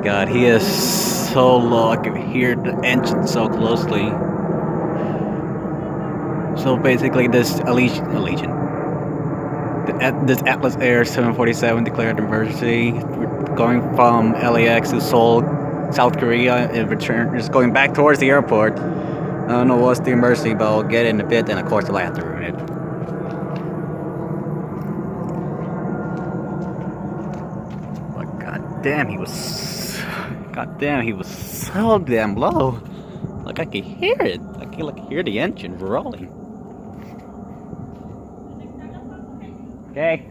god, he is so low. I can hear the engine so closely. So basically, this this Atlas Air 747 declared emergency. We're going from LAX to Seoul, South Korea, and return. Just going back towards the airport. I don't know what's the emergency, but I'll get in a bit, and of course, I'll have to ruin it. But goddamn, he was. Goddamn, he was so damn low. Like I could hear it. I could like hear the engine rolling. Okay.